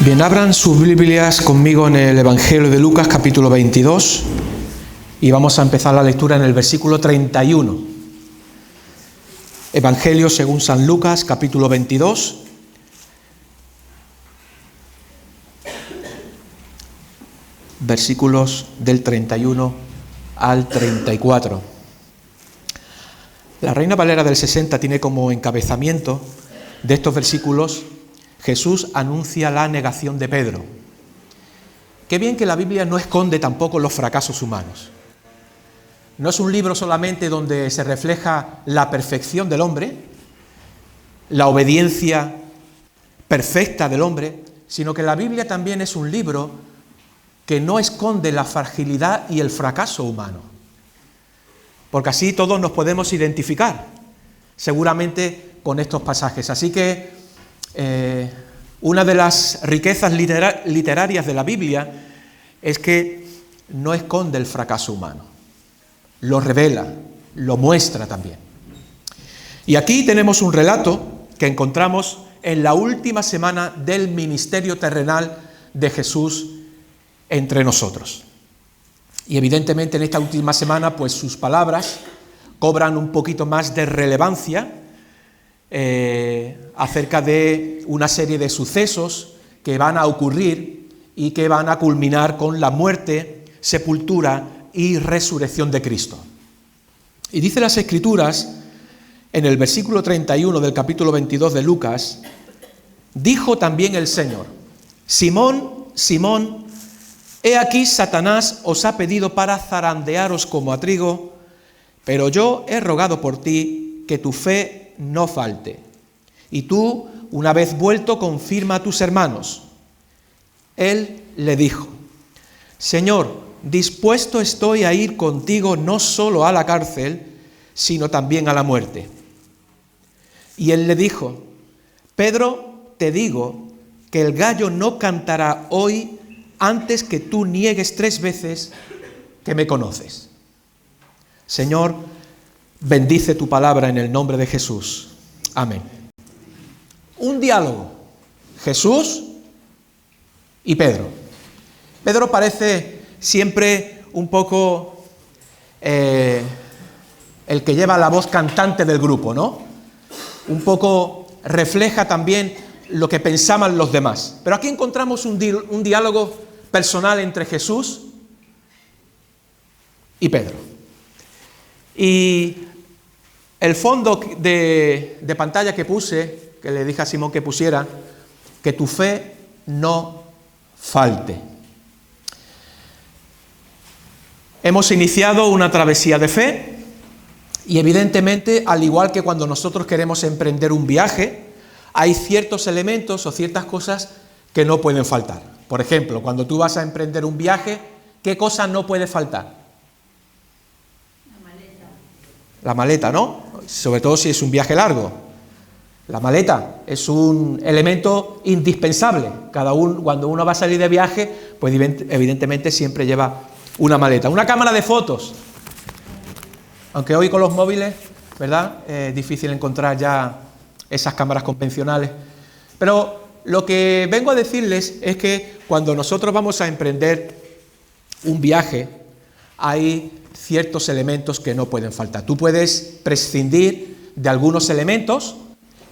Bien, abran sus Biblias conmigo en el Evangelio de Lucas, capítulo 22, y vamos a empezar la lectura en el versículo 31. Evangelio según San Lucas, capítulo 22, versículos del 31 al 34. La Reina Valera del 60 tiene como encabezamiento de estos versículos: Jesús anuncia la negación de Pedro. Qué bien que la Biblia no esconde tampoco los fracasos humanos. No es un libro solamente donde se refleja la perfección del hombre, la obediencia perfecta del hombre, sino que la Biblia también es un libro que no esconde la fragilidad y el fracaso humano. Porque así todos nos podemos identificar, seguramente, con estos pasajes. Así que una de las riquezas literarias de la Biblia es que no esconde el fracaso humano, lo revela, lo muestra también. Y aquí tenemos un relato que encontramos en la última semana del ministerio terrenal de Jesús entre nosotros. Y evidentemente en esta última semana, pues sus palabras cobran un poquito más de relevancia acerca de una serie de sucesos que van a ocurrir y que van a culminar con la muerte, sepultura y resurrección de Cristo. Y dice las Escrituras, en el versículo 31 del capítulo 22 de Lucas: dijo también el Señor: Simón, Simón, he aquí Satanás os ha pedido para zarandearos como a trigo, pero yo he rogado por ti que tu fe no falte. Y tú, una vez vuelto, confirma a tus hermanos. Él le dijo: Señor, dispuesto estoy a ir contigo no solo a la cárcel, sino también a la muerte. Y él le dijo: Pedro, te digo que el gallo no cantará hoy antes que tú niegues 3 veces que me conoces. Señor, bendice tu palabra en el nombre de Jesús. Amén. Un diálogo, Jesús y Pedro. Pedro parece siempre un poco el que lleva la voz cantante del grupo, ¿no? Un poco refleja también lo que pensaban los demás. Pero aquí encontramos un diálogo personal entre Jesús y Pedro. Y el fondo de pantalla que puse, que le dije a Simón que pusiera: que tu fe no falte. Hemos iniciado una travesía de fe y evidentemente, al igual que cuando nosotros queremos emprender un viaje, hay ciertos elementos o ciertas cosas que no pueden faltar. Por ejemplo, cuando tú vas a emprender un viaje, ¿qué cosa no puede faltar? La maleta, ¿no? Sobre todo si es un viaje largo. La maleta es un elemento indispensable. Cuando uno va a salir de viaje, pues evidentemente siempre lleva una maleta. Una cámara de fotos. Aunque hoy con los móviles, ¿verdad? Es difícil encontrar ya esas cámaras convencionales. Pero lo que vengo a decirles es que cuando nosotros vamos a emprender un viaje, hay ciertos elementos que no pueden faltar. Tú puedes prescindir de algunos elementos,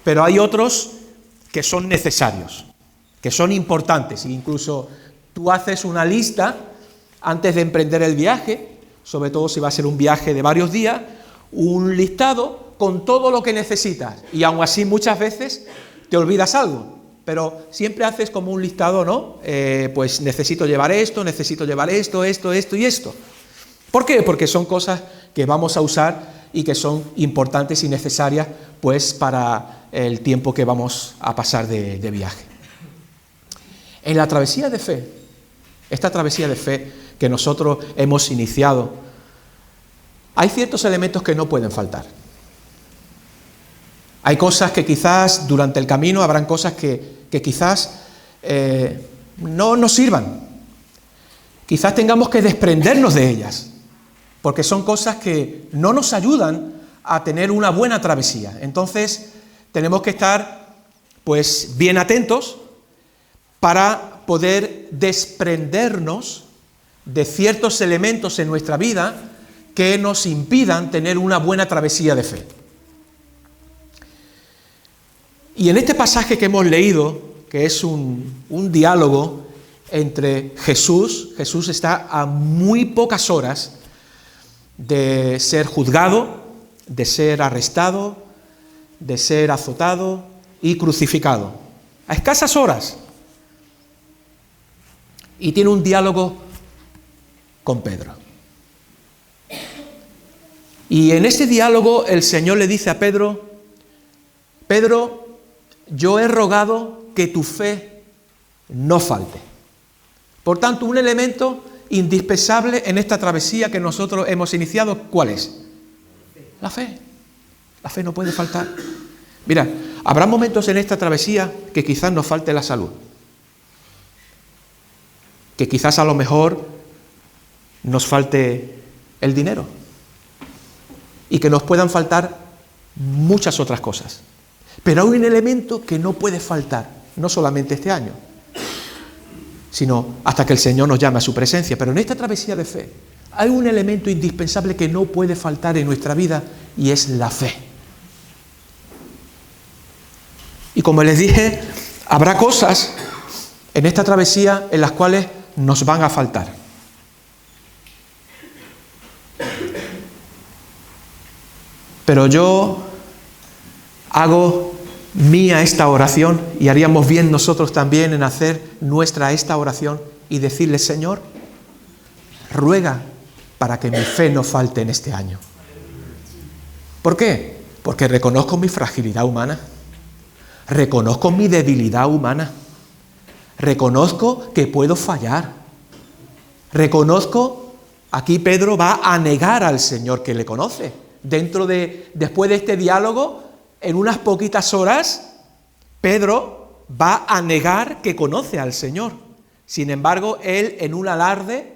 pero hay otros que son necesarios, que son importantes. Incluso tú haces una lista antes de emprender el viaje, sobre todo si va a ser un viaje de varios días, un listado con todo lo que necesitas. Y aún así muchas veces te olvidas algo, pero siempre haces como un listado, ¿no? Pues necesito llevar esto y esto. ¿Por qué? Porque son cosas que vamos a usar y que son importantes y necesarias, pues, para el tiempo que vamos a pasar de viaje. En la travesía de fe, esta travesía de fe que nosotros hemos iniciado, hay ciertos elementos que no pueden faltar. Hay cosas que quizás durante el camino habrán cosas que quizás no nos sirvan. Quizás tengamos que desprendernos de ellas, porque son cosas que no nos ayudan a tener una buena travesía. Entonces tenemos que estar, pues, bien atentos para poder desprendernos de ciertos elementos en nuestra vida que nos impidan tener una buena travesía de fe. Y en este pasaje que hemos leído, que es un diálogo entre Jesús está a muy pocas horas de ser juzgado, de ser arrestado, de ser azotado y crucificado. A escasas horas. Y tiene un diálogo con Pedro. Y en ese diálogo el Señor le dice a Pedro: Pedro, yo he rogado que tu fe no falte. Por tanto, un elemento indispensable en esta travesía que nosotros hemos iniciado, ¿cuál es? La fe. La fe no puede faltar. Mira, habrá momentos en esta travesía que quizás nos falte la salud, que quizás a lo mejor nos falte el dinero y que nos puedan faltar muchas otras cosas. Pero hay un elemento que no puede faltar, no solamente este año, sino hasta que el Señor nos llame a su presencia. Pero en esta travesía de fe hay un elemento indispensable que no puede faltar en nuestra vida, y es la fe. Y como les dije, habrá cosas en esta travesía en las cuales nos van a faltar. Pero yo hago mía esta oración, y haríamos bien nosotros también en hacer nuestra esta oración y decirle: Señor, ruega para que mi fe no falte en este año. ¿Por qué? Porque reconozco mi fragilidad humana, reconozco mi debilidad humana, reconozco que puedo fallar, reconozco, aquí Pedro va a negar al Señor que le conoce. Después de este diálogo, en unas poquitas horas, Pedro va a negar que conoce al Señor. Sin embargo, él, en un alarde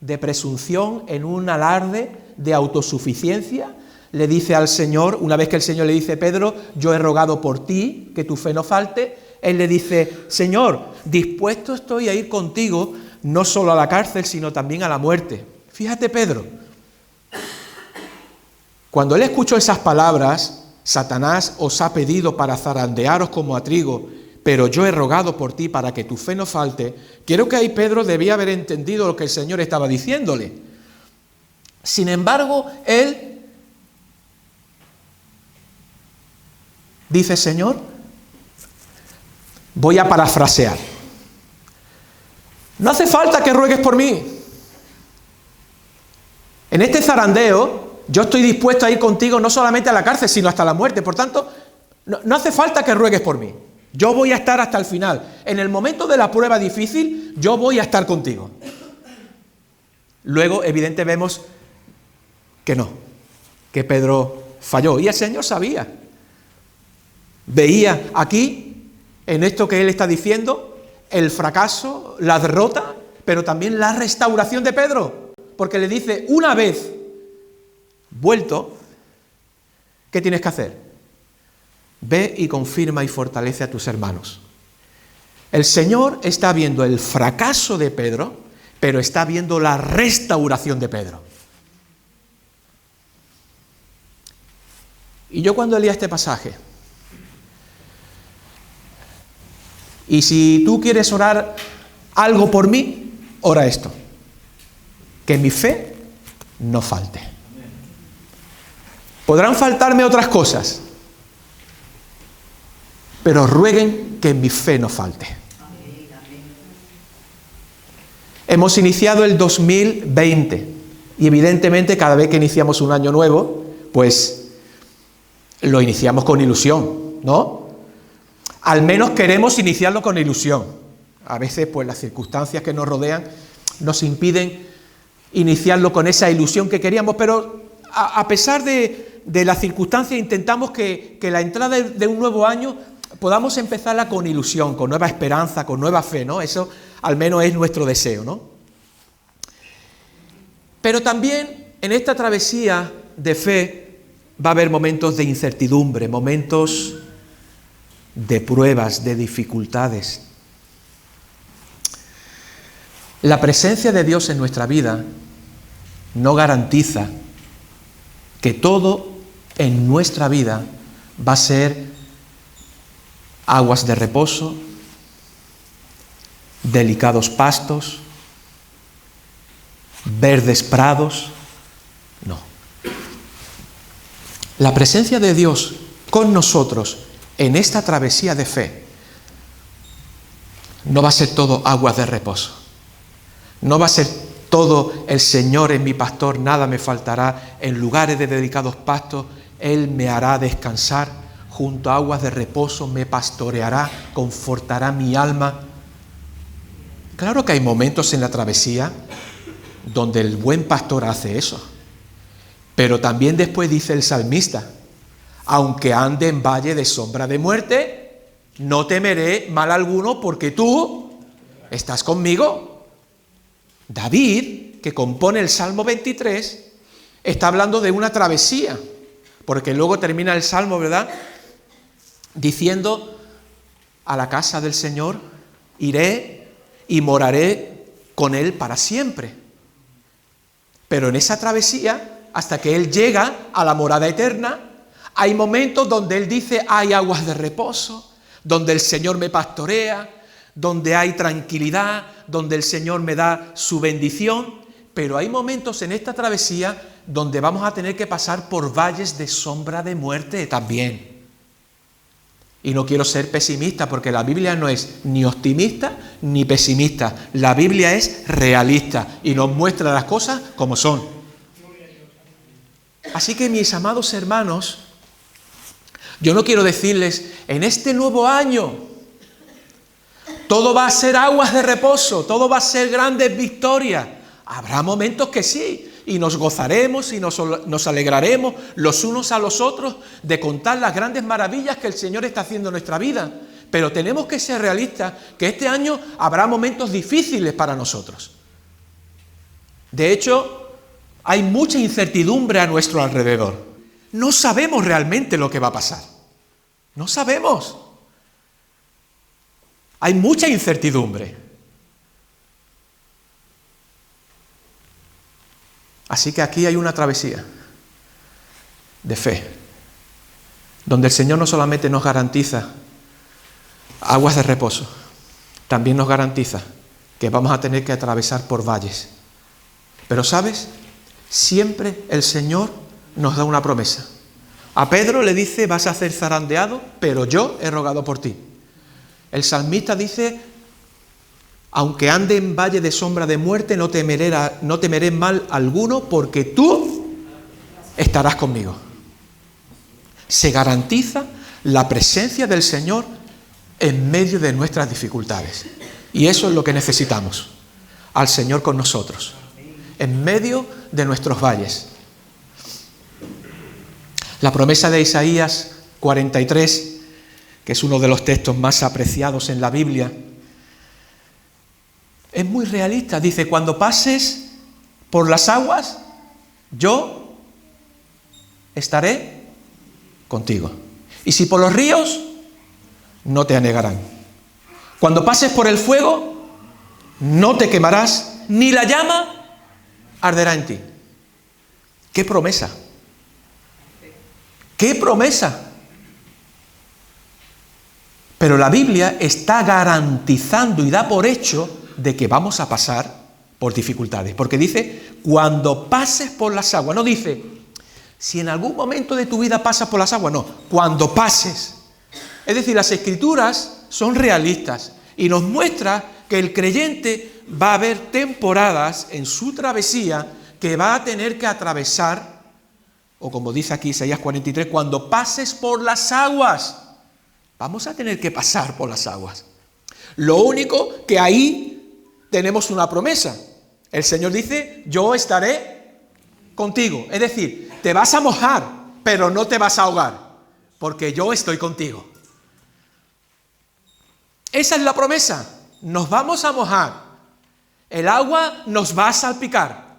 de presunción, en un alarde de autosuficiencia, le dice al Señor, una vez que el Señor le dice: Pedro, yo he rogado por ti, que tu fe no falte, él le dice: Señor, dispuesto estoy a ir contigo, no solo a la cárcel, sino también a la muerte. Fíjate, Pedro, cuando él escuchó esas palabras: Satanás os ha pedido para zarandearos como a trigo, pero yo he rogado por ti para que tu fe no falte. Creo que ahí Pedro debía haber entendido lo que el Señor estaba diciéndole. Sin embargo, él dice: Señor, voy a parafrasear. No hace falta que ruegues por mí. En este zarandeo, yo estoy dispuesto a ir contigo no solamente a la cárcel, sino hasta la muerte. Por tanto, no hace falta que ruegues por mí. Yo voy a estar hasta el final. En el momento de la prueba difícil, yo voy a estar contigo. Luego, evidentemente, vemos que no, que Pedro falló. Y el Señor sabía. Veía aquí, en esto que él está diciendo, el fracaso, la derrota, pero también la restauración de Pedro. Porque le dice: una vez vuelto, ¿qué tienes que hacer? Ve y confirma y fortalece a tus hermanos. El Señor está viendo el fracaso de Pedro, pero está viendo la restauración de Pedro. Y yo, cuando leía este pasaje, y si tú quieres orar algo por mí, ora esto: que mi fe no falte. Podrán faltarme otras cosas, pero rueguen que mi fe no falte. Hemos iniciado el 2020 y evidentemente cada vez que iniciamos un año nuevo, pues lo iniciamos con ilusión, ¿no? Al menos queremos iniciarlo con ilusión. A veces, pues las circunstancias que nos rodean nos impiden iniciarlo con esa ilusión que queríamos, pero a pesar de las circunstancias, intentamos que la entrada de un nuevo año podamos empezarla con ilusión, con nueva esperanza, con nueva fe, ¿no? Eso al menos es nuestro deseo, ¿no? Pero también en esta travesía de fe va a haber momentos de incertidumbre, momentos de pruebas, de dificultades. La presencia de Dios en nuestra vida no garantiza que todo en nuestra vida va a ser aguas de reposo, delicados pastos, verdes prados. No. La presencia de Dios con nosotros en esta travesía de fe no va a ser todo aguas de reposo. No va a ser todo el Señor es mi pastor, nada me faltará. En lugares de delicados pastos, Él me hará descansar. Junto a aguas de reposo me pastoreará, confortará mi alma. Claro que hay momentos en la travesía donde el buen pastor hace eso. Pero también después dice el salmista, aunque ande en valle de sombra de muerte, no temeré mal alguno porque tú estás conmigo. David, que compone el Salmo 23, está hablando de una travesía, porque luego termina el Salmo, ¿verdad?, diciendo, a la casa del Señor iré y moraré con Él para siempre. Pero en esa travesía, hasta que Él llega a la morada eterna, hay momentos donde Él dice, hay aguas de reposo, donde el Señor me pastorea, donde hay tranquilidad, donde el Señor me da su bendición, pero hay momentos en esta travesía donde vamos a tener que pasar por valles de sombra de muerte también. Y no quiero ser pesimista, porque la Biblia no es ni optimista ni pesimista, la Biblia es realista y nos muestra las cosas como son. Así que, mis amados hermanos, yo no quiero decirles, en este nuevo año, todo va a ser aguas de reposo, todo va a ser grandes victorias. Habrá momentos que sí, y nos gozaremos y nos alegraremos los unos a los otros de contar las grandes maravillas que el Señor está haciendo en nuestra vida. Pero tenemos que ser realistas, que este año habrá momentos difíciles para nosotros. De hecho, hay mucha incertidumbre a nuestro alrededor. No sabemos realmente lo que va a pasar. No sabemos. Hay mucha incertidumbre. Así que aquí hay una travesía de fe, donde el Señor no solamente nos garantiza aguas de reposo, también nos garantiza que vamos a tener que atravesar por valles. Pero ¿sabes? Siempre el Señor nos da una promesa. A Pedro le dice, vas a ser zarandeado, pero yo he rogado por ti. El salmista dice, aunque ande en valle de sombra de muerte, no temeré mal alguno, porque tú estarás conmigo. Se garantiza la presencia del Señor en medio de nuestras dificultades. Y eso es lo que necesitamos, al Señor con nosotros, en medio de nuestros valles. La promesa de Isaías 43, que es uno de los textos más apreciados en la Biblia, es muy realista. Dice, cuando pases por las aguas, yo estaré contigo. Y si por los ríos, no te anegarán. Cuando pases por el fuego, no te quemarás, ni la llama arderá en ti. ¡Qué promesa! ¡Qué promesa! Pero la Biblia está garantizando y da por hecho de que vamos a pasar por dificultades. Porque dice, cuando pases por las aguas. No dice, si en algún momento de tu vida pasas por las aguas. No, cuando pases. Es decir, las Escrituras son realistas y nos muestra que el creyente va a haber temporadas en su travesía que va a tener que atravesar, o como dice aquí Isaías 43, cuando pases por las aguas. Vamos a tener que pasar por las aguas. Lo único que ahí tenemos una promesa. El Señor dice, yo estaré contigo. Es decir, te vas a mojar, pero no te vas a ahogar, porque yo estoy contigo. Esa es la promesa. Nos vamos a mojar. El agua nos va a salpicar,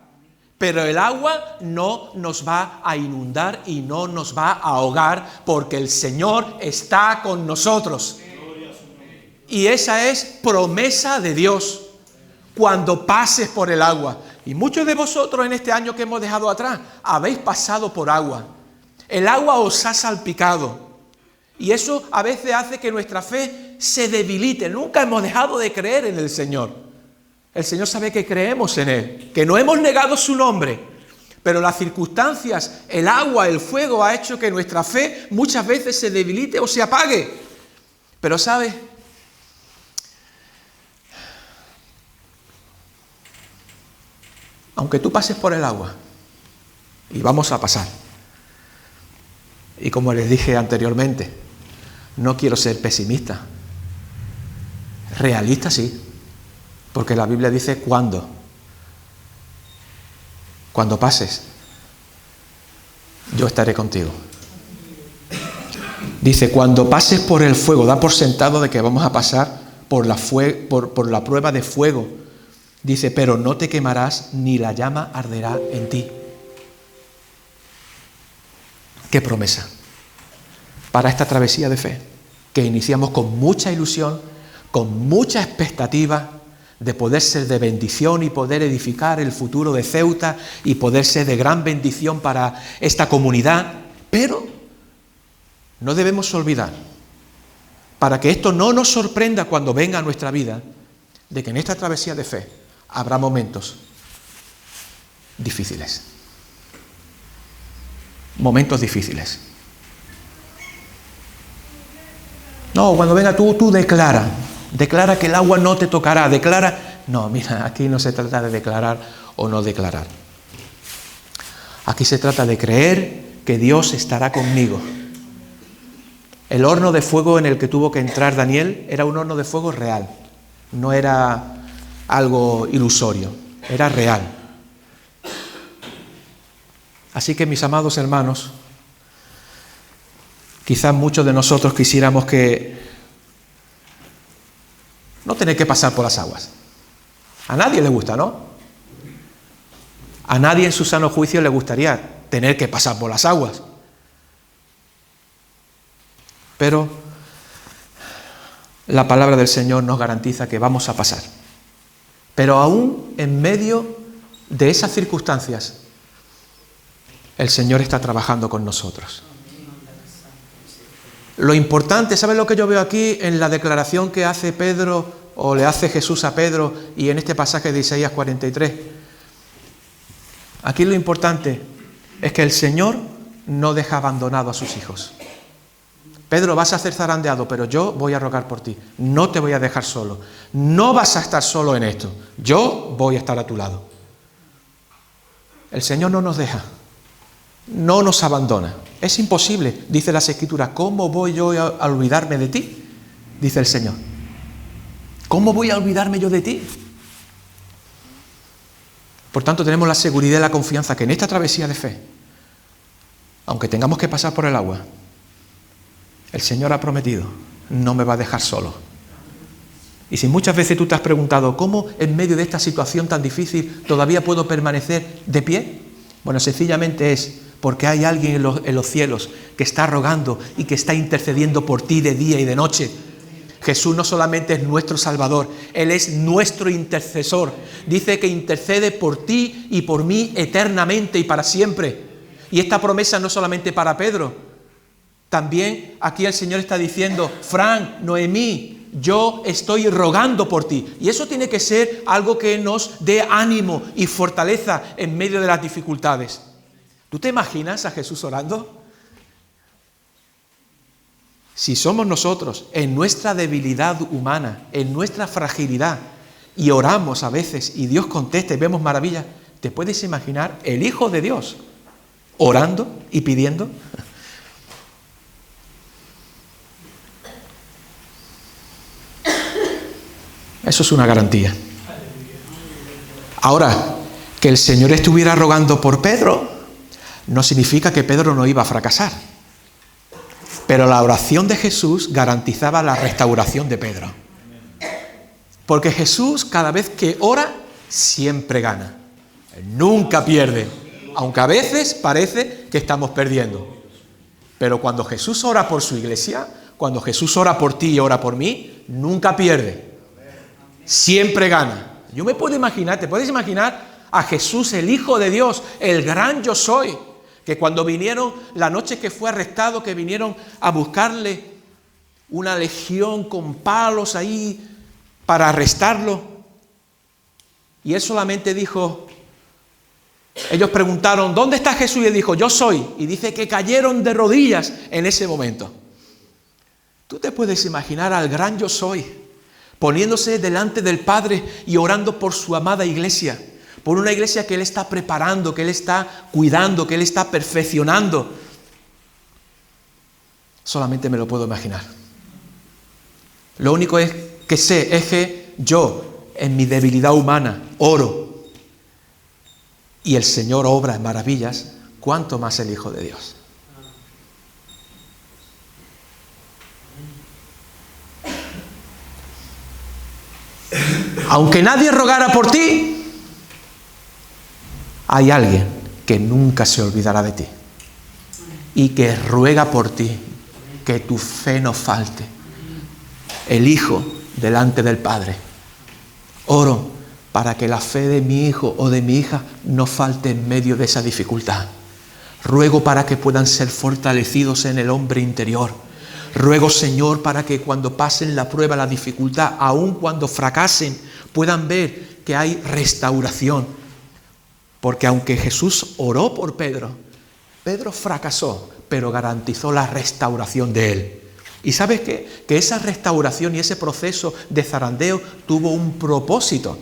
pero el agua no nos va a inundar y no nos va a ahogar, porque el Señor está con nosotros. Y esa es promesa de Dios. cuando pases por el agua. Y muchos de vosotros en este año que hemos dejado atrás, habéis pasado por agua. El agua os ha salpicado. Y eso a veces hace que nuestra fe se debilite. Nunca hemos dejado de creer en el Señor. El Señor sabe que creemos en Él, que no hemos negado su nombre. Pero las circunstancias, el agua, el fuego ha hecho que nuestra fe muchas veces se debilite o se apague. Pero ¿sabes? Aunque tú pases por el agua, y vamos a pasar, y como les dije anteriormente, no quiero ser pesimista, realista sí, porque la Biblia dice ¿cuándo? Cuando pases, yo estaré contigo. Dice, cuando pases por el fuego, da por sentado de que vamos a pasar por la prueba de fuego. Dice, pero no te quemarás ni la llama arderá en ti. ¡Qué promesa! Para esta travesía de fe, que iniciamos con mucha ilusión, con mucha expectativa de poder ser de bendición y poder edificar el futuro de Ceuta y poder ser de gran bendición para esta comunidad, pero no debemos olvidar, para que esto no nos sorprenda cuando venga a nuestra vida, de que en esta travesía de fe habrá momentos difíciles. Momentos difíciles. No, cuando venga tú declara que el agua no te tocará, declara. No, mira, aquí no se trata de declarar o no declarar. Aquí se trata de creer que Dios estará conmigo. El horno de fuego en el que tuvo que entrar Daniel era un horno de fuego real, no era algo ilusorio, era real. Así que, mis amados hermanos, quizás muchos de nosotros quisiéramos que no tener que pasar por las aguas. A nadie le gusta, ¿no? A nadie en su sano juicio le gustaría tener que pasar por las aguas. Pero la palabra del Señor nos garantiza que vamos a pasar. Pero aún en medio de esas circunstancias, el Señor está trabajando con nosotros. Lo importante, ¿sabes lo que yo veo aquí en la declaración que hace Pedro o le hace Jesús a Pedro y en este pasaje de Isaías 43? Aquí lo importante es que el Señor no deja abandonado a sus hijos. Pedro, vas a ser zarandeado, pero yo voy a rogar por ti. No te voy a dejar solo. No vas a estar solo en esto. Yo voy a estar a tu lado. El Señor no nos deja. No nos abandona. Es imposible, dice las Escrituras. ¿Cómo voy yo a olvidarme de ti? Dice el Señor. ¿Cómo voy a olvidarme yo de ti? Por tanto, tenemos la seguridad y la confianza que en esta travesía de fe, aunque tengamos que pasar por el agua, el Señor ha prometido, no me va a dejar solo. Y si muchas veces tú te has preguntado, ¿cómo en medio de esta situación tan difícil todavía puedo permanecer de pie? Bueno, sencillamente es porque hay alguien en los cielos que está rogando y que está intercediendo por ti de día y de noche. Jesús no solamente es nuestro Salvador, Él es nuestro intercesor. Dice que intercede por ti y por mí eternamente y para siempre. Y esta promesa no solamente para Pedro. También aquí el Señor está diciendo, Frank, Noemí, yo estoy rogando por ti. Y eso tiene que ser algo que nos dé ánimo y fortaleza en medio de las dificultades. ¿Tú te imaginas a Jesús orando? Si somos nosotros, en nuestra debilidad humana, en nuestra fragilidad, y oramos a veces y Dios contesta y vemos maravillas, ¿te puedes imaginar el Hijo de Dios orando y pidiendo? Eso es una garantía. Ahora, que el Señor estuviera rogando por Pedro, no significa que Pedro no iba a fracasar. Pero la oración de Jesús garantizaba la restauración de Pedro. Porque Jesús, cada vez que ora, siempre gana. Nunca pierde. Aunque a veces parece que estamos perdiendo. Pero cuando Jesús ora por su iglesia, cuando Jesús ora por ti y ora por mí, nunca pierde. Siempre gana. Yo me puedo imaginar, ¿te puedes imaginar a Jesús, el Hijo de Dios, el gran yo soy, que cuando vinieron, la noche que fue arrestado, que vinieron a buscarle una legión con palos ahí para arrestarlo, y él solamente dijo, ellos preguntaron, ¿dónde está Jesús? Y él dijo, yo soy. Y dice que cayeron de rodillas en ese momento. Tú te puedes imaginar al gran yo soy, poniéndose delante del Padre y orando por su amada iglesia, por una iglesia que Él está preparando, que Él está cuidando, que Él está perfeccionando. Solamente me lo puedo imaginar. Lo único que sé es que yo, en mi debilidad humana, oro, y el Señor obra maravillas, ¿cuánto más el Hijo de Dios? Aunque nadie rogara por ti, hay alguien que nunca se olvidará de ti y que ruega por ti, que tu fe no falte. El Hijo delante del Padre. Oro para que la fe de mi hijo o de mi hija no falte en medio de esa dificultad. Ruego para que puedan ser fortalecidos en el hombre interior. Ruego, Señor, para que cuando pasen la prueba, la dificultad, aun cuando fracasen, puedan ver que hay restauración. Porque aunque Jesús oró por Pedro, Pedro fracasó, pero garantizó la restauración de él. ¿Y sabes qué? Que esa restauración y ese proceso de zarandeo tuvo un propósito.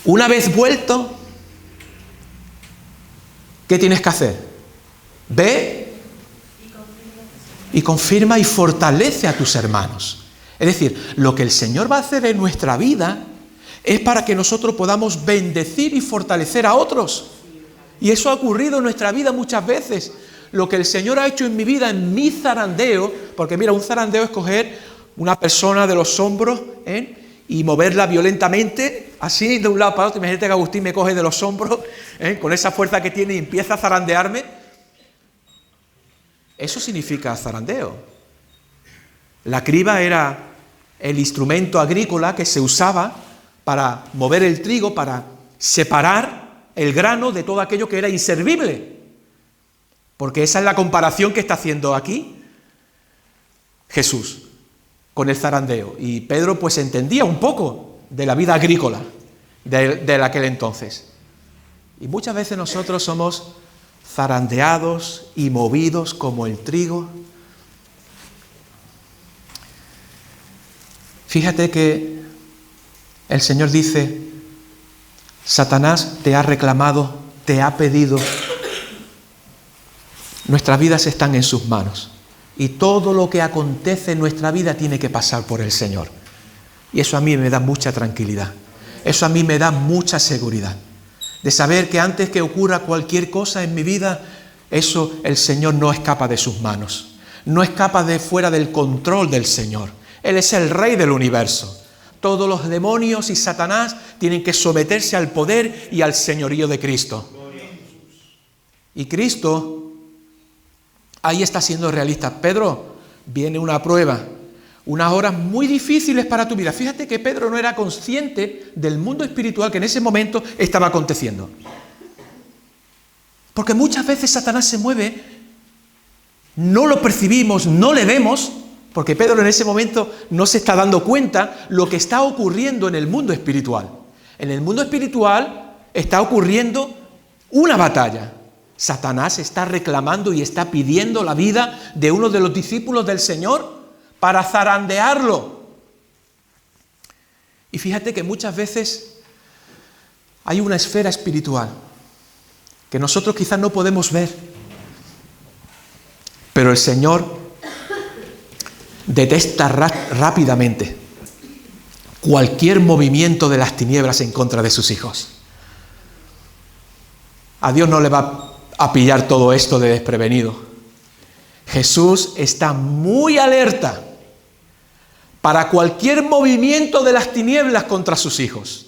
Una vez vuelto, ¿qué tienes que hacer? Ve y confirma y fortalece a tus hermanos. Es decir, lo que el Señor va a hacer en nuestra vida es para que nosotros podamos bendecir y fortalecer a otros. Y eso ha ocurrido en nuestra vida muchas veces. Lo que el Señor ha hecho en mi vida, en mi zarandeo, porque mira, un zarandeo es coger una persona de los hombros, y moverla violentamente, así de un lado para otro. Imagínate que Agustín me coge de los hombros, con esa fuerza que tiene y empieza a zarandearme. Eso significa zarandeo. La criba era el instrumento agrícola que se usaba para mover el trigo, para separar el grano de todo aquello que era inservible. Porque esa es la comparación que está haciendo aquí Jesús con el zarandeo. Y Pedro pues entendía un poco de la vida agrícola de aquel entonces. Y muchas veces nosotros somos zarandeados y movidos como el trigo. Fíjate que el Señor dice, Satanás te ha reclamado, te ha pedido. Nuestras vidas están en sus manos. Y todo lo que acontece en nuestra vida tiene que pasar por el Señor. Y eso a mí me da mucha tranquilidad. Eso a mí me da mucha seguridad. De saber que antes que ocurra cualquier cosa en mi vida, eso el Señor no escapa de sus manos. No escapa de fuera del control del Señor. Él es el Rey del universo. Todos los demonios y Satanás tienen que someterse al poder y al señorío de Cristo. Y Cristo ahí está siendo realista. Pedro, viene una prueba, unas horas muy difíciles para tu vida. Fíjate que Pedro no era consciente del mundo espiritual que en ese momento estaba aconteciendo. Porque muchas veces Satanás se mueve, no lo percibimos, no le vemos, porque Pedro en ese momento no se está dando cuenta lo que está ocurriendo en el mundo espiritual. En el mundo espiritual está ocurriendo una batalla. Satanás está reclamando y está pidiendo la vida de uno de los discípulos del Señor para zarandearlo. Y fíjate que muchas veces hay una esfera espiritual que nosotros quizás no podemos ver, pero el Señor detesta rápidamente cualquier movimiento de las tinieblas en contra de sus hijos. A Dios no le va a pillar todo esto de desprevenido. Jesús está muy alerta para cualquier movimiento de las tinieblas contra sus hijos.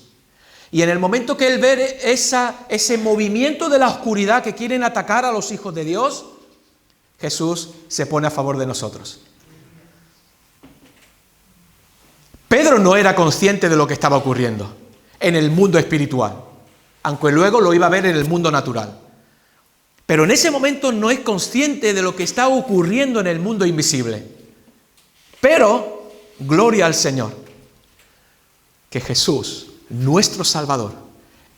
Y en el momento que Él ve ese movimiento de la oscuridad que quieren atacar a los hijos de Dios, Jesús se pone a favor de nosotros. Pedro no era consciente de lo que estaba ocurriendo en el mundo espiritual, aunque luego lo iba a ver en el mundo natural. Pero en ese momento no es consciente de lo que está ocurriendo en el mundo invisible. Pero, gloria al Señor, que Jesús, nuestro Salvador,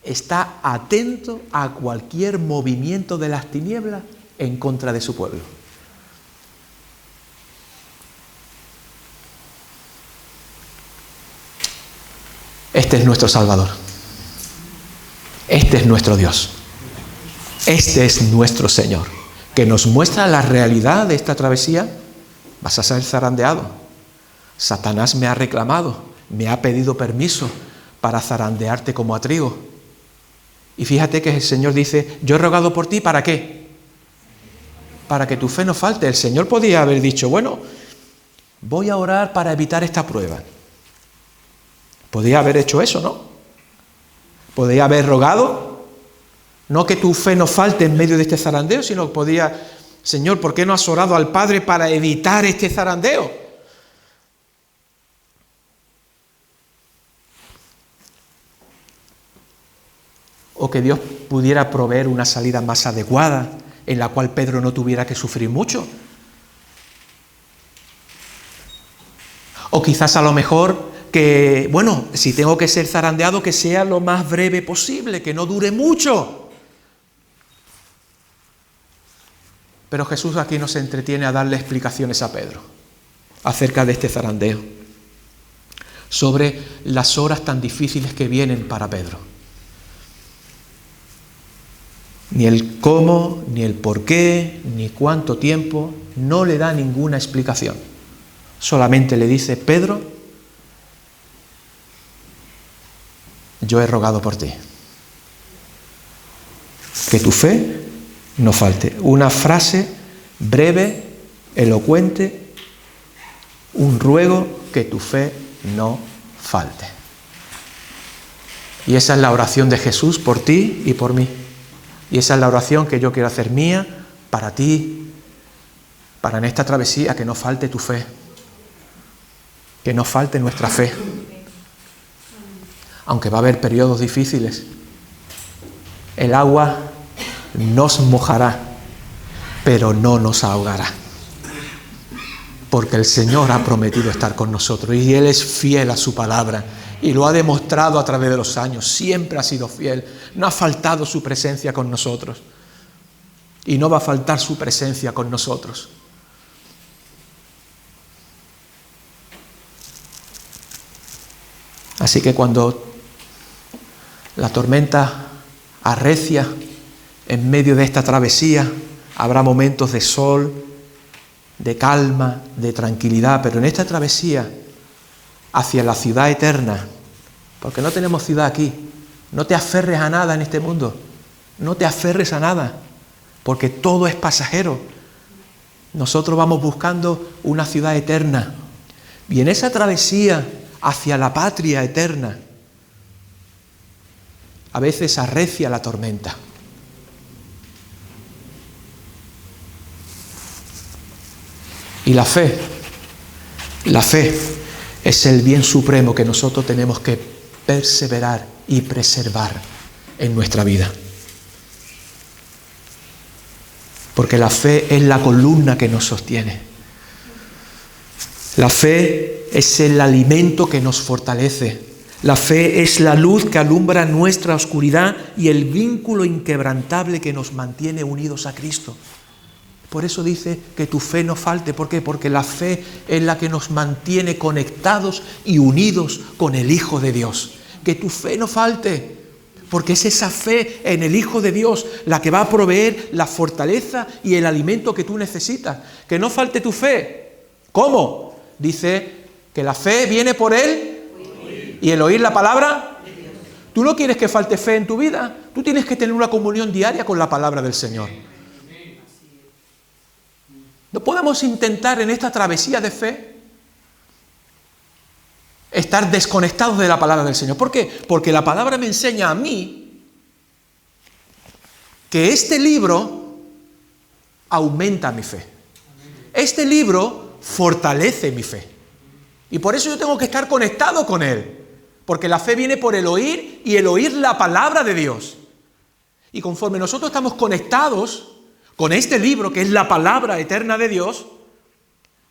está atento a cualquier movimiento de las tinieblas en contra de su pueblo. Este es nuestro Salvador. Este es nuestro Dios. Este es nuestro Señor, que nos muestra la realidad de esta travesía. Vas a ser zarandeado. Satanás me ha reclamado, me ha pedido permiso para zarandearte como a trigo. Y fíjate que el Señor dice, yo he rogado por ti, ¿para qué? Para que tu fe no falte. El Señor podía haber dicho, bueno, voy a orar para evitar esta prueba. Podía haber hecho eso, ¿no? Podía haber rogado, no que tu fe no falte en medio de este zarandeo, sino que podía, Señor, ¿por qué no has orado al Padre para evitar este zarandeo? O que Dios pudiera proveer una salida más adecuada, en la cual Pedro no tuviera que sufrir mucho. O quizás a lo mejor que, bueno, si tengo que ser zarandeado, que sea lo más breve posible, que no dure mucho. Pero Jesús aquí no se entretiene a darle explicaciones a Pedro acerca de este zarandeo, sobre las horas tan difíciles que vienen para Pedro. Ni el cómo, ni el por qué, ni cuánto tiempo, no le da ninguna explicación. Solamente le dice, Pedro, yo he rogado por ti. Que tu fe no falte. Una frase breve, elocuente, un ruego, que tu fe no falte. Y esa es la oración de Jesús por ti y por mí. Y esa es la oración que yo quiero hacer mía para ti, para en esta travesía que no falte tu fe, que no falte nuestra fe. Aunque va a haber periodos difíciles, el agua nos mojará, pero no nos ahogará. Porque el Señor ha prometido estar con nosotros y Él es fiel a su palabra y lo ha demostrado a través de los años. Siempre ha sido fiel. No ha faltado su presencia con nosotros y no va a faltar su presencia con nosotros. Así que cuando la tormenta arrecia en medio de esta travesía, habrá momentos de sol, de calma, de tranquilidad, pero en esta travesía hacia la ciudad eterna, porque no tenemos ciudad aquí, no te aferres a nada en este mundo, no te aferres a nada, porque todo es pasajero. Nosotros vamos buscando una ciudad eterna, y en esa travesía hacia la patria eterna, a veces arrecia la tormenta. Y la fe es el bien supremo que nosotros tenemos que perseverar y preservar en nuestra vida. Porque la fe es la columna que nos sostiene. La fe es el alimento que nos fortalece. La fe es la luz que alumbra nuestra oscuridad y el vínculo inquebrantable que nos mantiene unidos a Cristo. Por eso dice que tu fe no falte. ¿Por qué? Porque la fe es la que nos mantiene conectados y unidos con el Hijo de Dios. Que tu fe no falte, porque es esa fe en el Hijo de Dios la que va a proveer la fortaleza y el alimento que tú necesitas. Que no falte tu fe. ¿Cómo? Dice que la fe viene por Él y el oír la palabra. Tú no quieres que falte fe en tu vida. Tú tienes que tener una comunión diaria con la palabra del Señor. No podemos intentar en esta travesía de fe estar desconectados de la palabra del Señor. ¿Por qué? Porque la palabra me enseña a mí que este libro aumenta mi fe. Este libro fortalece mi fe. Y por eso yo tengo que estar conectado con Él. Porque la fe viene por el oír y el oír la palabra de Dios. Y conforme nosotros estamos conectados con este libro, que es la palabra eterna de Dios,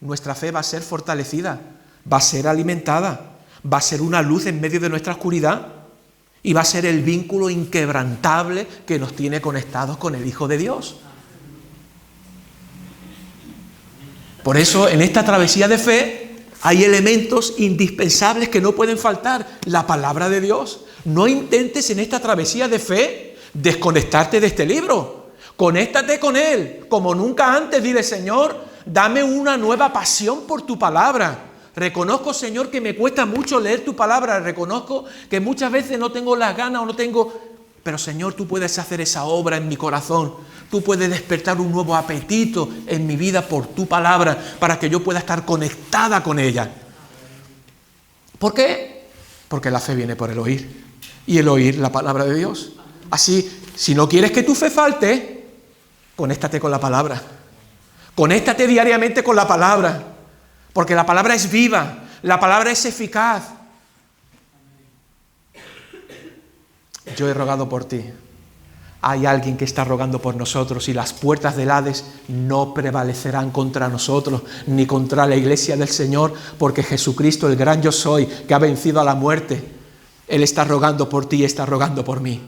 nuestra fe va a ser fortalecida, va a ser alimentada, va a ser una luz en medio de nuestra oscuridad y va a ser el vínculo inquebrantable que nos tiene conectados con el Hijo de Dios. Por eso, en esta travesía de fe, hay elementos indispensables que no pueden faltar. La palabra de Dios. No intentes en esta travesía de fe desconectarte de este libro. Conéctate con Él, como nunca antes. Dile, Señor, dame una nueva pasión por tu palabra. Reconozco, Señor, que me cuesta mucho leer tu palabra. Reconozco que muchas veces no tengo las ganas o no tengo... Pero, Señor, tú puedes hacer esa obra en mi corazón. Tú puedes despertar un nuevo apetito en mi vida por tu palabra para que yo pueda estar conectada con ella. ¿Por qué? Porque la fe viene por el oír. Y el oír la palabra de Dios. Así, si no quieres que tu fe falte, conéctate con la palabra. Conéctate diariamente con la palabra. Porque la palabra es viva. La palabra es eficaz. Yo he rogado por ti. Hay alguien que está rogando por nosotros y las puertas del Hades no prevalecerán contra nosotros ni contra la iglesia del Señor, porque Jesucristo, el gran yo soy, que ha vencido a la muerte, Él está rogando por ti y está rogando por mí.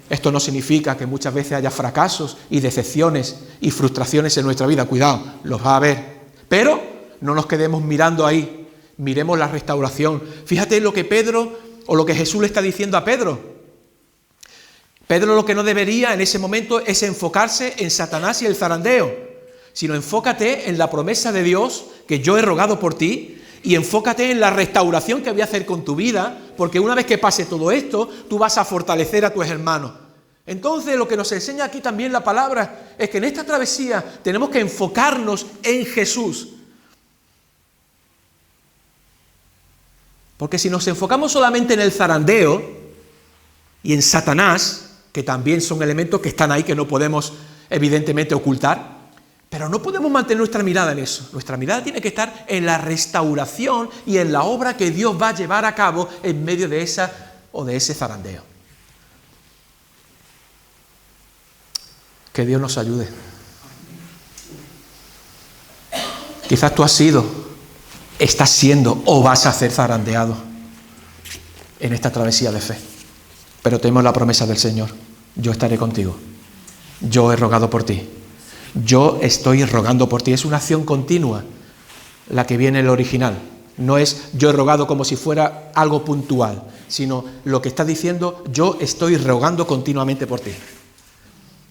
Esto no significa que muchas veces haya fracasos y decepciones y frustraciones en nuestra vida. Cuidado, los va a haber. Pero no nos quedemos mirando ahí. Miremos la restauración. Fíjate lo que Pedro o lo que Jesús le está diciendo a Pedro. Pedro lo que no debería en ese momento es enfocarse en Satanás y el zarandeo, sino enfócate en la promesa de Dios que yo he rogado por ti y enfócate en la restauración que voy a hacer con tu vida, porque una vez que pase todo esto, tú vas a fortalecer a tus hermanos. Entonces, lo que nos enseña aquí también la palabra es que en esta travesía tenemos que enfocarnos en Jesús. Porque si nos enfocamos solamente en el zarandeo y en Satanás, que también son elementos que están ahí, que no podemos evidentemente ocultar, pero no podemos mantener nuestra mirada en eso. Nuestra mirada tiene que estar en la restauración y en la obra que Dios va a llevar a cabo en medio de esa o de ese zarandeo. Que Dios nos ayude. Quizás tú has sido, estás siendo o vas a ser zarandeado en esta travesía de fe. Pero tenemos la promesa del Señor. Yo estaré contigo. Yo he rogado por ti. Yo estoy rogando por ti. Es una acción continua la que viene en el original. No es yo he rogado como si fuera algo puntual, sino lo que está diciendo, yo estoy rogando continuamente por ti.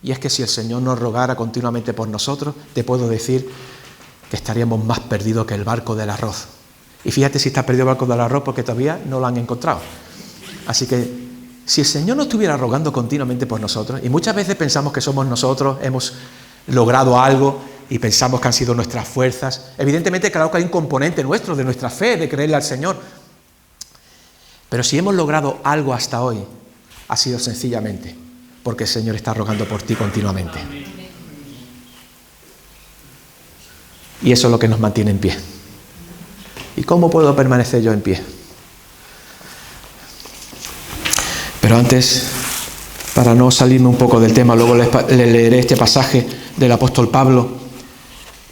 Y es que si el Señor nos rogara continuamente por nosotros, te puedo decir que estaríamos más perdidos que el barco del arroz. Y fíjate si está perdido el barco del arroz porque todavía no lo han encontrado. Así que si el Señor no estuviera rogando continuamente por nosotros, y muchas veces pensamos que somos nosotros, hemos logrado algo y pensamos que han sido nuestras fuerzas, evidentemente claro que hay un componente nuestro, de nuestra fe, de creerle al Señor, pero si hemos logrado algo hasta hoy, ha sido sencillamente porque el Señor está rogando por ti continuamente. Y eso es lo que nos mantiene en pie. ¿Y cómo puedo permanecer yo en pie? Pero antes, para no salirme un poco del tema, luego le leeré este pasaje del apóstol Pablo.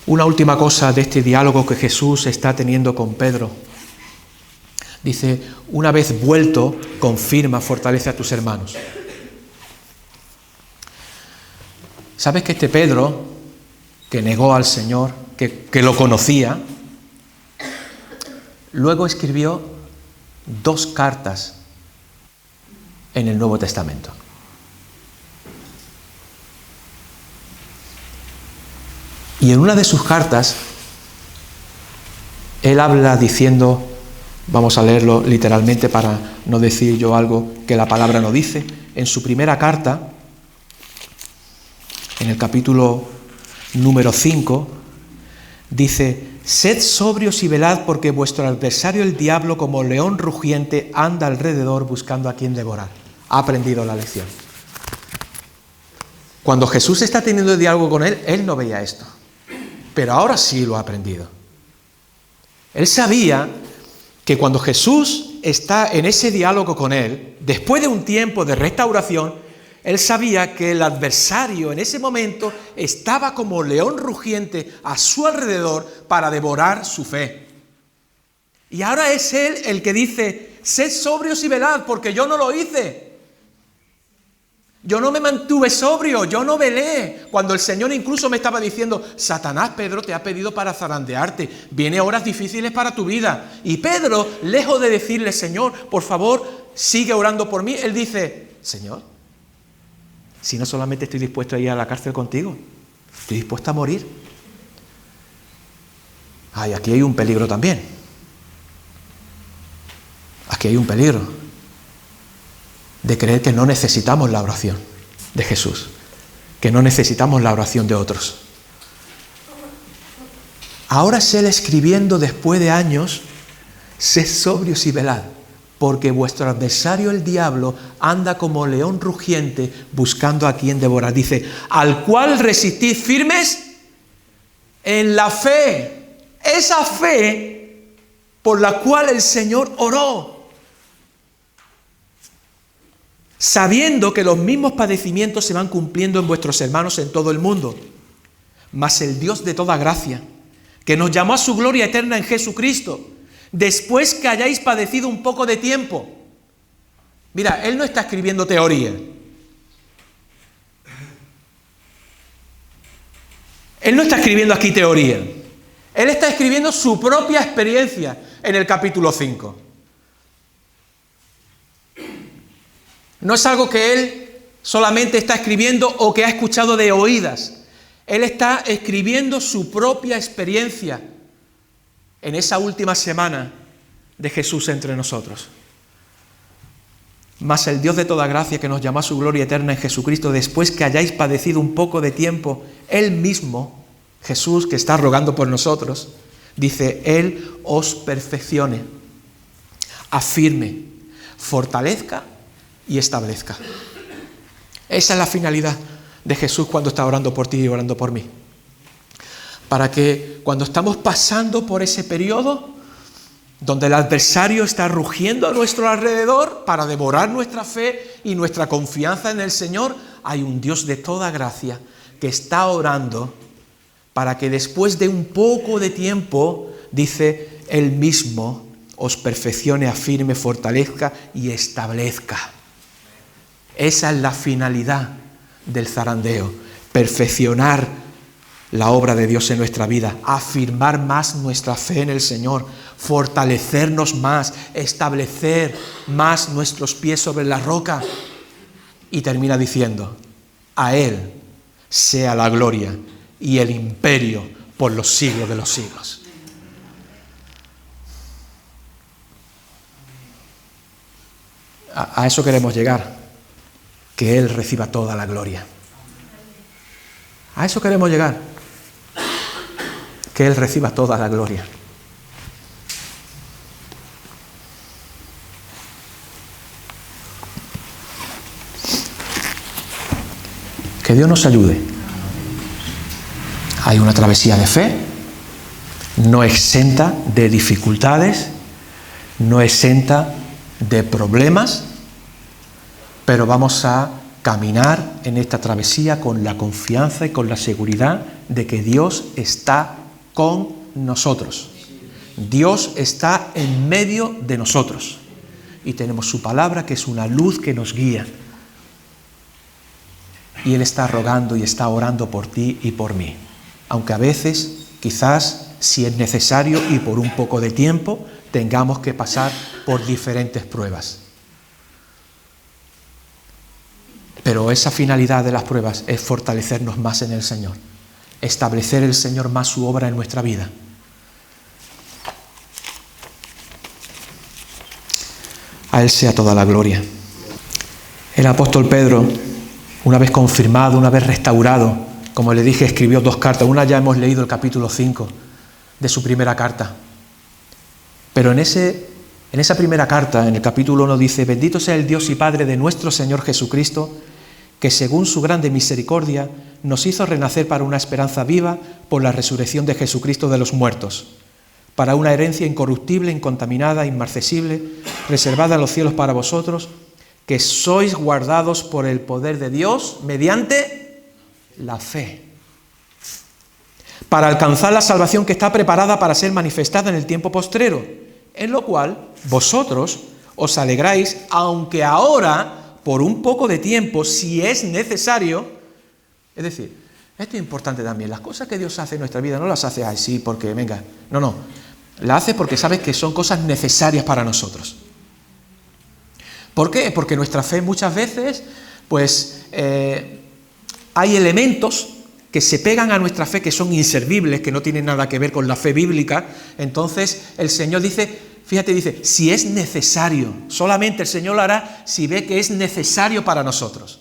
Una última cosa de este diálogo que Jesús está teniendo con Pedro. Dice, una vez vuelto, confirma, fortalece a tus hermanos. ¿Sabes que este Pedro, que negó al Señor, que lo conocía, luego escribió 2 cartas en el Nuevo Testamento? Y en una de sus cartas, él habla diciendo, vamos a leerlo literalmente para no decir yo algo que la palabra no dice, en su primera carta, en el capítulo número 5, dice, sed sobrios y velad porque vuestro adversario el diablo como león rugiente anda alrededor buscando a quien devorar. Ha aprendido la lección. Cuando Jesús está teniendo diálogo con él, él no veía esto. Pero ahora sí lo ha aprendido. Él sabía que cuando Jesús está en ese diálogo con él, después de un tiempo de restauración, él sabía que el adversario en ese momento estaba como león rugiente a su alrededor para devorar su fe. Y ahora es él el que dice: sed sobrios y velad, porque yo no lo hice. Yo no me mantuve sobrio, yo no velé. Cuando el Señor incluso me estaba diciendo: Satanás, Pedro, te ha pedido para zarandearte. Vienen horas difíciles para tu vida. Y Pedro, lejos de decirle: Señor, por favor, sigue orando por mí, él dice: Señor, si no solamente estoy dispuesto a ir a la cárcel contigo, estoy dispuesto a morir. Ay, aquí hay un peligro también. Aquí hay un peligro de creer que no necesitamos la oración de Jesús, que no necesitamos la oración de otros. Ahora es él escribiendo después de años: sed sobrios y velad, porque vuestro adversario el diablo anda como león rugiente buscando a quien devorar. Dice: al cual resistid firmes en la fe. Esa fe por la cual el Señor oró, sabiendo que los mismos padecimientos se van cumpliendo en vuestros hermanos en todo el mundo. Mas el Dios de toda gracia, que nos llamó a su gloria eterna en Jesucristo, después que hayáis padecido un poco de tiempo. Mira, él no está escribiendo teoría. Él no está escribiendo aquí teoría. Él está escribiendo su propia experiencia en el capítulo 5. No es algo que él solamente está escribiendo o que ha escuchado de oídas. Él está escribiendo su propia experiencia en esa última semana de Jesús entre nosotros. Mas el Dios de toda gracia, que nos llamó a su gloria eterna en Jesucristo, después que hayáis padecido un poco de tiempo, Él mismo, Jesús, que está rogando por nosotros, dice: Él os perfeccione, afirme, fortalezca y establezca. Esa es la finalidad de Jesús cuando está orando por ti y orando por mí. Para que cuando estamos pasando por ese periodo donde el adversario está rugiendo a nuestro alrededor para devorar nuestra fe y nuestra confianza en el Señor, hay un Dios de toda gracia que está orando para que después de un poco de tiempo, dice, Él mismo os perfeccione, afirme, fortalezca y establezca. Esa es la finalidad del zarandeo: perfeccionar la obra de Dios en nuestra vida, afirmar más nuestra fe en el Señor, fortalecernos más, establecer más nuestros pies sobre la roca. Y termina diciendo: a Él sea la gloria y el imperio por los siglos de los siglos. A eso queremos llegar. Que Él reciba toda la gloria. A eso queremos llegar. Que Él reciba toda la gloria. Que Dios nos ayude. Hay una travesía de fe, no exenta de dificultades, no exenta de problemas, pero vamos a caminar en esta travesía con la confianza y con la seguridad de que Dios está con nosotros. Dios está en medio de nosotros y tenemos su palabra, que es una luz que nos guía. Y Él está rogando y está orando por ti y por mí. Aunque a veces, quizás, si es necesario y por un poco de tiempo, tengamos que pasar por diferentes pruebas. Pero esa finalidad de las pruebas es fortalecernos más en el Señor, establecer el Señor más su obra en nuestra vida. A Él sea toda la gloria. El apóstol Pedro, una vez confirmado, una vez restaurado, como le dije, escribió 2 cartas. Una ya hemos leído el capítulo 5 de su primera carta. Pero en esa primera carta, en el capítulo 1, dice: bendito sea el Dios y Padre de nuestro Señor Jesucristo, que según su grande misericordia nos hizo renacer para una esperanza viva por la resurrección de Jesucristo de los muertos, para una herencia incorruptible, incontaminada, inmarcesible, reservada en los cielos para vosotros, que sois guardados por el poder de Dios mediante la fe, para alcanzar la salvación que está preparada para ser manifestada en el tiempo postrero, en lo cual vosotros os alegráis, aunque ahora, por un poco de tiempo, si es necesario. Es decir, esto es importante también, las cosas que Dios hace en nuestra vida no las hace así porque, venga, no, las hace porque sabe que son cosas necesarias para nosotros. ¿Por qué? Porque nuestra fe muchas veces, pues, hay elementos que se pegan a nuestra fe, que son inservibles, que no tienen nada que ver con la fe bíblica. Entonces el Señor dice, dice, si es necesario, solamente el Señor lo hará si ve que es necesario para nosotros.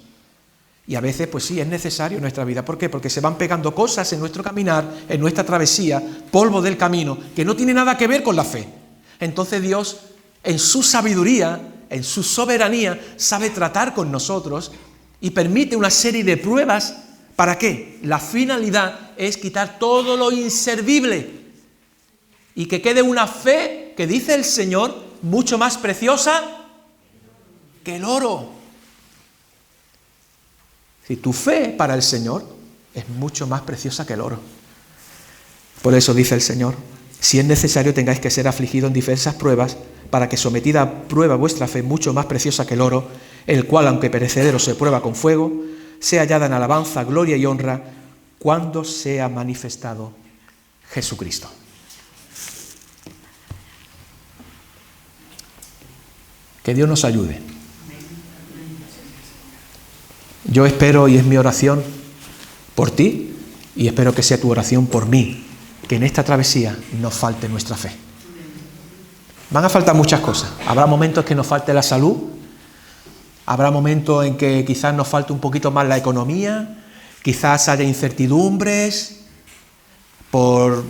Y a veces, pues sí, es necesario en nuestra vida. ¿Por qué? Porque se van pegando cosas en nuestro caminar, en nuestra travesía, polvo del camino, que no tiene nada que ver con la fe. Entonces Dios, en su sabiduría, en su soberanía, sabe tratar con nosotros y permite una serie de pruebas. ¿Para qué? La finalidad es quitar todo lo inservible y que quede una fe, que dice el Señor, mucho más preciosa que el oro. Si tu fe para el Señor es mucho más preciosa que el oro. Por eso dice el Señor, si es necesario tengáis que ser afligidos en diversas pruebas, para que sometida a prueba vuestra fe mucho más preciosa que el oro, el cual, aunque perecedero, se prueba con fuego, sea hallada en alabanza, gloria y honra cuando sea manifestado Jesucristo. Que Dios nos ayude. Yo espero, y es mi oración por ti, y espero que sea tu oración por mí, que en esta travesía nos falte nuestra fe. Van a faltar muchas cosas. Habrá momentos que nos falte la salud. Habrá momentos en que quizás nos falte un poquito más la economía, quizás haya incertidumbres por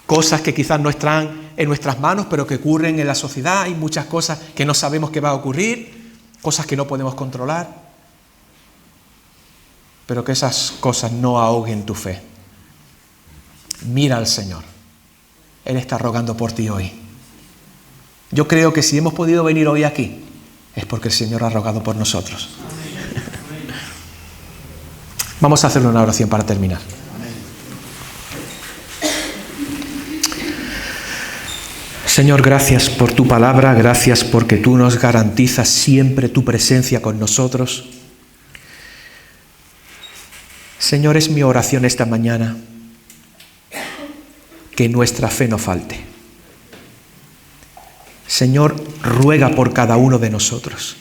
cosas que quizás no están en nuestras manos, pero que ocurren en la sociedad. Hay muchas cosas que no sabemos que va a ocurrir, cosas que no podemos controlar. Pero que esas cosas no ahoguen tu fe. Mira al Señor. Él está rogando por ti hoy. Yo creo que si hemos podido venir hoy aquí, es porque el Señor ha rogado por nosotros. Vamos a hacerle una oración para terminar. Señor, gracias por tu palabra, gracias porque tú nos garantizas siempre tu presencia con nosotros. Señor, es mi oración esta mañana, que nuestra fe no falte. Señor, ruega por cada uno de nosotros,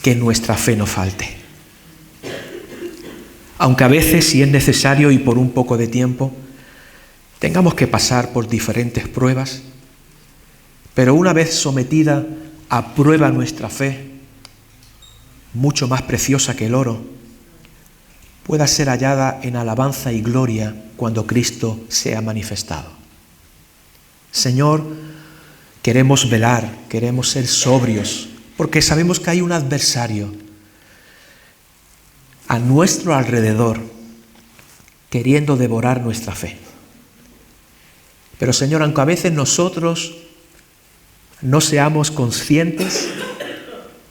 que nuestra fe no falte. Aunque a veces, si es necesario y por un poco de tiempo, tengamos que pasar por diferentes pruebas, pero una vez sometida a prueba nuestra fe, mucho más preciosa que el oro, pueda ser hallada en alabanza y gloria cuando Cristo sea manifestado. Señor, queremos velar, queremos ser sobrios, porque sabemos que hay un adversario a nuestro alrededor queriendo devorar nuestra fe. Pero Señor, aunque a veces nosotros no seamos conscientes,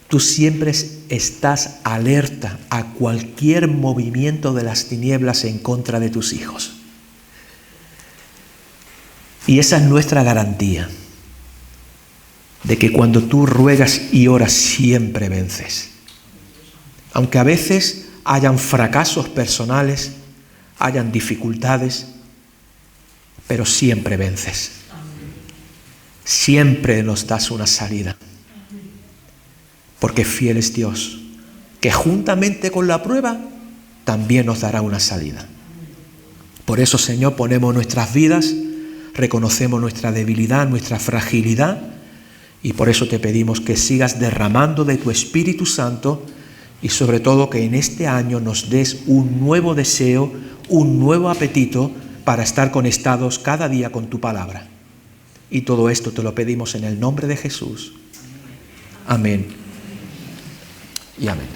tú siempre estás alerta a cualquier movimiento de las tinieblas en contra de tus hijos. Y esa es nuestra garantía, de que cuando tú ruegas y oras siempre vences. Aunque a veces hayan fracasos personales, hayan dificultades, pero siempre vences. Siempre nos das una salida. Porque fiel es Dios, que juntamente con la prueba también nos dará una salida. Por eso, Señor, ponemos nuestras vidas, reconocemos nuestra debilidad, nuestra fragilidad, y por eso te pedimos que sigas derramando de tu Espíritu Santo y sobre todo que en este año nos des un nuevo deseo, un nuevo apetito para estar conectados cada día con tu palabra. Y todo esto te lo pedimos en el nombre de Jesús. Amén. Y amén.